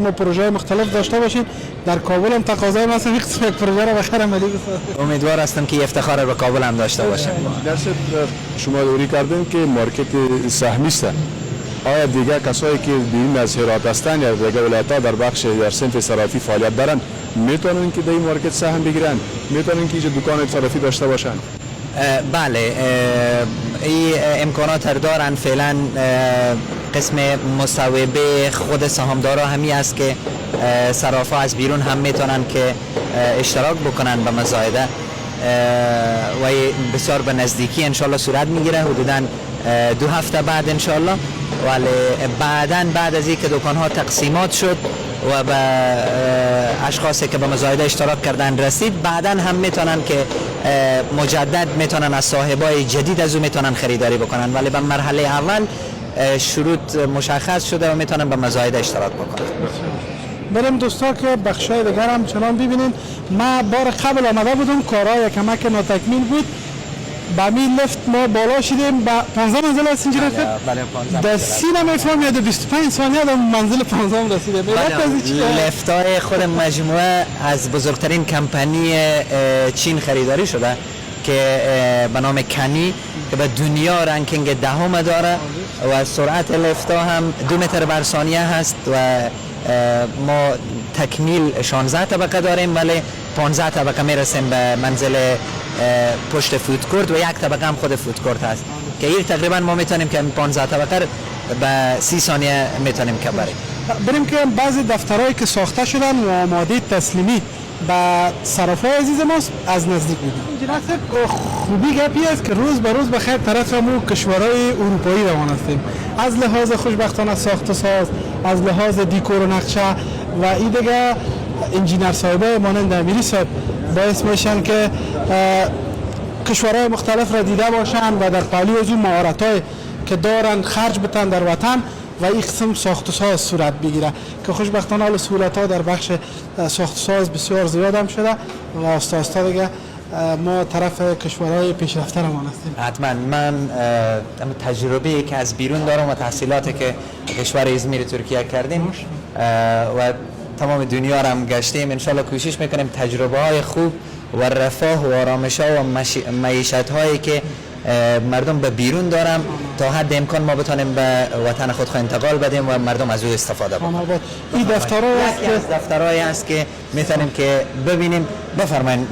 ما پروژه مختلف داشته باشیم. در کابل هم تقاضای مثلا یک قسم یک پروژه را بخیر عملی بسازیم. امیدوار هستم که افتخار به کابل هم داشته باشیم. درست شما دوری کردیم که مارکت سهمی است. آیا دیگه کسایی که بیرون از هرات هستند یا دیگه ولایت‌ها در بخش یا صنف صرافی فعالیت دارن میتونن که در این مارکت سهم بگیرن، میتونن که اینجا دکان صرافی داشته باشن؟ بله، این امکانات رو دارن. فعلا قسم مصوبه خود سهامدارا همی است که صرافا از بیرون هم میتونن که اشتراک بکنن به مزایده و بسیار به نزدیکی انشالله صورت میگیره، حدودا 2 هفته بعد انشالله. ولی بعد از اینکه دکان ها تقسیمات شد و به اشخاصی که به مزایده اشتراک کردن رسید، بعدا هم میتونن که مجدد میتونن از صاحبای جدید از او میتونن خریداری بکنن، ولی به مرحله اول شروط مشخص شده و میتونن به مزایده اشتراک بکنن. بریم دوستا که بخشای دیگر هم چنان ببینین. ما بار قبل آمده بودم، کارهای کمک ناتکمیل بود. با می لفت ما بالا شدیم، با 15 منزل است اینجا رفت. بله 15 در سینه میفهم یا 25 ثانیه در منزل 15 رسیده. لفتای خود مجموعه از بزرگترین کمپانی چین خریداری شده که به نام کنی که به دنیا رنکینگ 10 داره و سرعت لفتا هم 2 متر بر ثانیه هست و ما تکمیل 16 طبقه داریم، ولی 15 طبقه میرسیم به منزل پشت فودکورت و 1 طبقه هم خود فودکورت هست که این تقریبا ما میتونیم که 15 طبقه به 30 ثانیه میتونیم که بریم که بعضی دفترهایی که ساخته شدن و آماده تسلیمی به صرافای عزیز ماست از نزدیک بودیم. خوبی گپی است که روز به روز به خیر طرف مو کشورهای اروپایی روان هستیم، از لحاظ خوشبختانه ساخت و ساز، از لحاظ دیکور و نقشه و این دیگه انجینر صاحبه مانند امیری صاحب باعث میشن که کشورهای مختلف را دیده باشن و در قالی از اون مهارت‌های که دارن خرج بتن در وطن و این قسم ساخت و ساز صورت بگیره که خوشبختانه حال سهولت‌ها در بخش ساخت و ساز بسیار زیاد هم شده و آستا دیگه ما طرف کشورهای پیشرفته روان هستیم. حتما من تجربه‌ای که از بیرون دارم و تحصیلاتی که کشور ازمیر ترکیه کردیم و تمام دنیا را هم گشتیم، انشالله کوشش میکنیم تجربه های خوب و رفاه و آرامش ها و معیشت هایی که مردم به بیرون دارم تا حد امکان ما بتونیم به وطن خود انتقال بدیم و مردم از او استفاده بکنن. این دفترهایی است که میتونیم که ببینیم. بفرمایید.